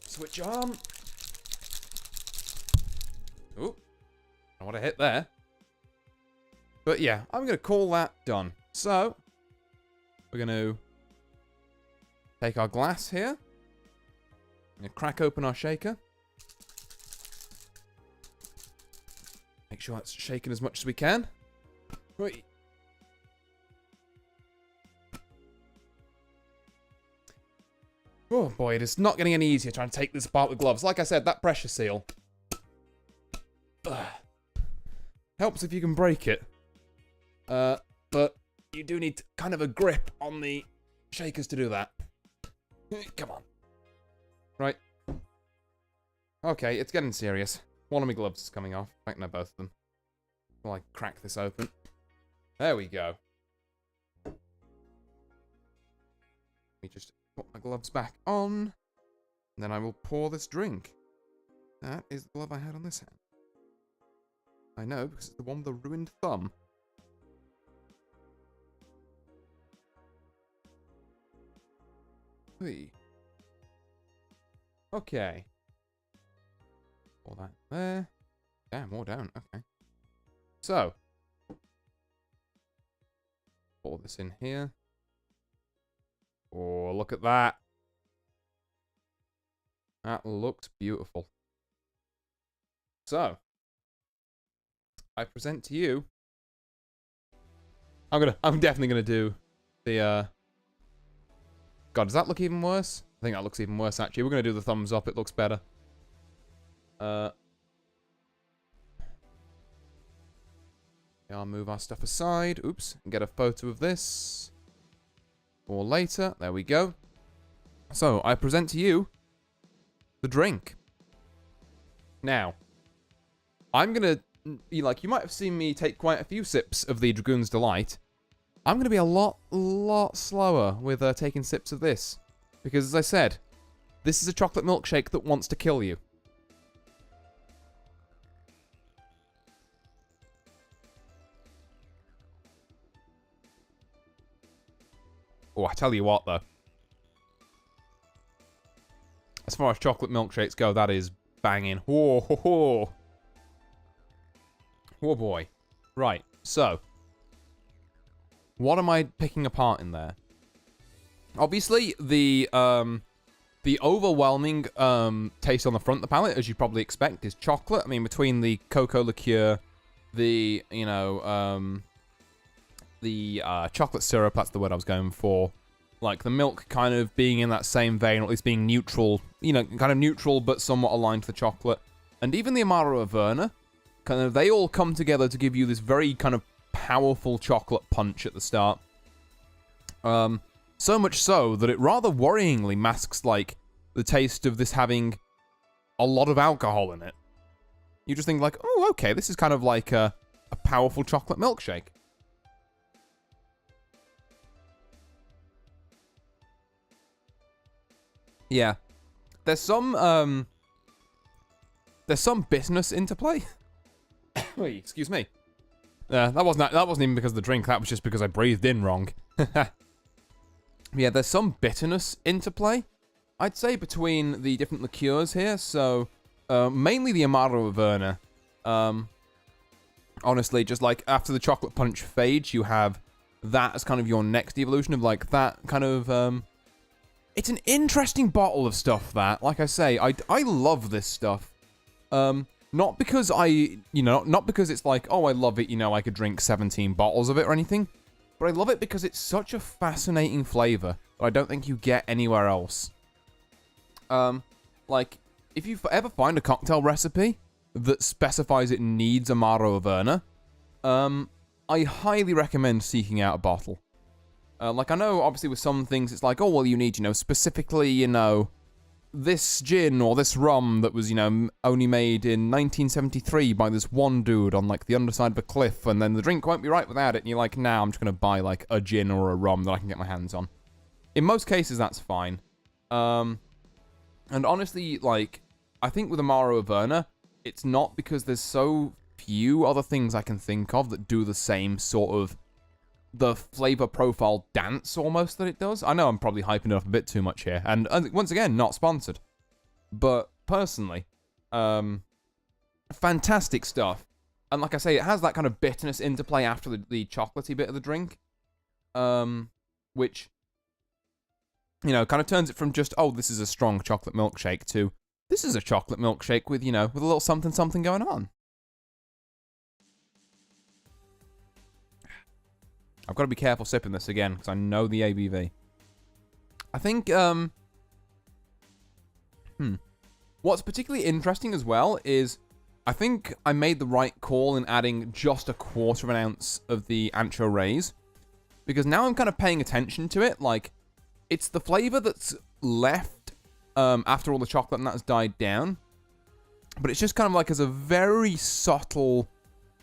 Switch on. Ooh. I want to hit there. But yeah, I'm going to call that done. So, we're going to take our glass here. I'm going to crack open our shaker. Make sure it's shaken as much as we can. Right. Oh boy, it is not getting any easier trying to take this apart with gloves. Like I said, that pressure seal helps if you can break it. But you do need kind of a grip on the shakers to do that. Come on. Right. Okay, it's getting serious. One of my gloves is coming off. I think no, both of them. While I crack this open. There we go. Let me just put my gloves back on. And then I will pour this drink. That is the glove I had on this hand. I know, because it's the one with the ruined thumb. Hey. Okay. Pour that there. Damn, more down. Okay. So. Pour this in here. Oh, look at that. That looks beautiful. So. I present to you. I'm definitely gonna do the, God, does that look even worse? I think that looks even worse, actually. We're going to do the thumbs up. It looks better. I'll move our stuff aside. Oops. And get a photo of this. For later. There we go. So, I present to you the drink. Now, I'm going to, like, you might have seen me take quite a few sips of the Dragoon's Delight. I'm going to be a lot slower with taking sips of this. Because, as I said, this is a chocolate milkshake that wants to kill you. Oh, I tell you what, though. As far as chocolate milkshakes go, that is banging. Oh, ho, ho. Oh, boy. Right, so. What am I picking apart in there? Obviously, the overwhelming taste on the front of the palate, as you probably expect, is chocolate. I mean, between the Cacao Liqueur, the, you know, the chocolate syrup, that's the word I was going for. Like, the milk kind of being in that same vein, or at least being neutral, you know, kind of neutral, but somewhat aligned to the chocolate. And even the Amaro Averna, kind of, they all come together to give you this very kind of powerful chocolate punch at the start. So much so that it rather worryingly masks, like, the taste of this having a lot of alcohol in it. You just think, like, oh, okay, this is kind of like a powerful chocolate milkshake. Yeah. There's some bitterness into play. Wait, excuse me. That wasn't even because of the drink. That was just because I breathed in wrong. Yeah, there's some bitterness into play, I'd say, between the different liqueurs here. So, mainly the Amaro Averna. Honestly, just like after the chocolate punch fades, you have that as kind of your next evolution of like that kind of. It's an interesting bottle of stuff. That, like I say, I love this stuff. Not because not because it's like, oh, I love it, I could drink 17 bottles of it or anything. But I love it because it's such a fascinating flavor that I don't think you get anywhere else. Like, if you ever find a cocktail recipe that specifies it needs Amaro Averna, I highly recommend seeking out a bottle. Like, I know, obviously, with some things, it's like, oh, well, you need, specifically, this gin or this rum that was, only made in 1973 by this one dude on, like, the underside of a cliff, and then the drink won't be right without it, and you're like, nah, I'm just going to buy, like, a gin or a rum that I can get my hands on. In most cases, that's fine. And honestly, like, I think with Amaro Averna, it's not because there's so few other things I can think of that do the same sort of the flavor profile dance almost that it does. I know I'm probably hyping it up a bit too much here, and once again, not sponsored. But personally, fantastic stuff. And like I say, it has that kind of bitterness interplay after the chocolatey bit of the drink, which, kind of turns it from just, oh, this is a strong chocolate milkshake to, this is a chocolate milkshake with, with a little something something going on. I've got to be careful sipping this again, because I know the ABV. I think, what's particularly interesting as well is, I think I made the right call in adding just 1/4 ounce of the Ancho Reyes. Because now I'm kind of paying attention to it, like, it's the flavor that's left, after all the chocolate and that has died down. But it's just kind of like as a very subtle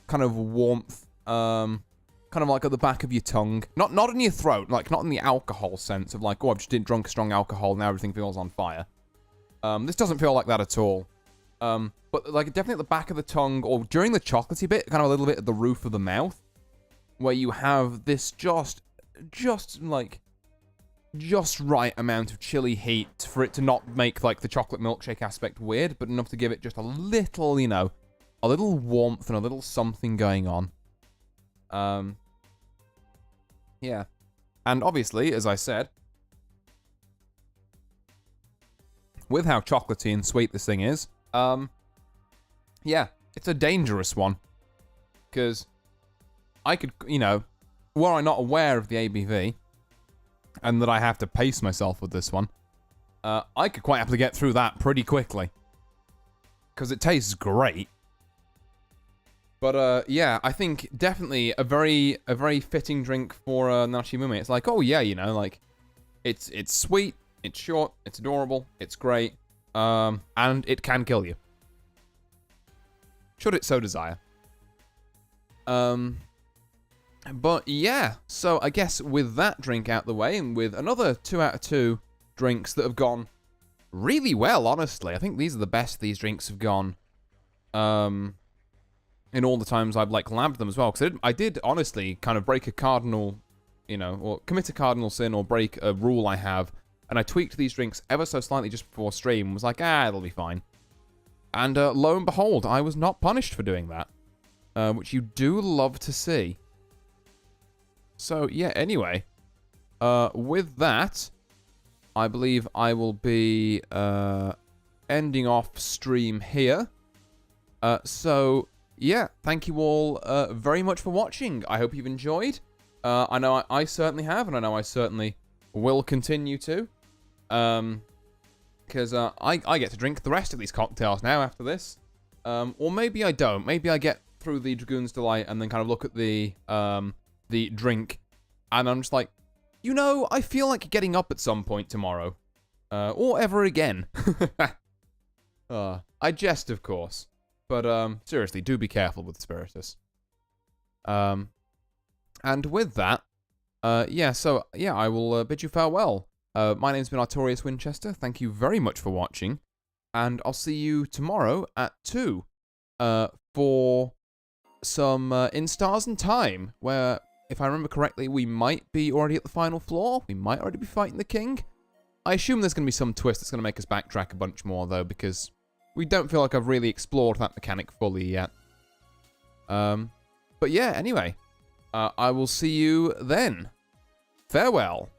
kind of warmth, kind of like at the back of your tongue. Not in your throat, like not in the alcohol sense of like, oh, I've just drunk strong alcohol, now everything feels on fire. This doesn't feel like that at all. But like definitely at the back of the tongue or during the chocolatey bit, kind of a little bit at the roof of the mouth, where you have this just right amount of chili heat for it to not make like the chocolate milkshake aspect weird, but enough to give it just a little, a little warmth and a little something going on. Yeah. And obviously, as I said, with how chocolatey and sweet this thing is, yeah, it's a dangerous one. Because I could, were I not aware of the ABV, and that I have to pace myself with this one, I could quite happily get through that pretty quickly. Because it tastes great. But, yeah, I think definitely a very fitting drink for Nashi Mume. It's like, oh, yeah, like, it's sweet, it's short, it's adorable, it's great, and it can kill you. Should it so desire. But, yeah, so I guess with that drink out the way, and with another 2 out of 2 drinks that have gone really well, honestly. I think these are the best these drinks have gone, in all the times I've, like, labbed them as well. Because I did, honestly, kind of break a cardinal, or commit a cardinal sin or break a rule I have. And I tweaked these drinks ever so slightly just before stream. And was like, it'll be fine. And lo and behold, I was not punished for doing that. Which you do love to see. So, yeah, anyway. With that, I believe I will be ending off stream here. So... yeah, thank you all very much for watching. I hope you've enjoyed. I know I certainly have, and I know I certainly will continue to. Because I get to drink the rest of these cocktails now after this. Or maybe I don't. Maybe I get through the Dragoon's Delight and then kind of look at the drink. And I'm just like, I feel like getting up at some point tomorrow. Or ever again. I jest, of course. But, seriously, do be careful with Spirytus. And with that, yeah, so, yeah, I will bid you farewell. My name's been Artorius Winchester. Thank you very much for watching. And I'll see you tomorrow at 2 for some In Stars and Time, where, if I remember correctly, we might be already at the final floor. We might already be fighting the king. I assume there's going to be some twist that's going to make us backtrack a bunch more, though, because we don't feel like I've really explored that mechanic fully yet. But yeah, anyway, I will see you then. Farewell.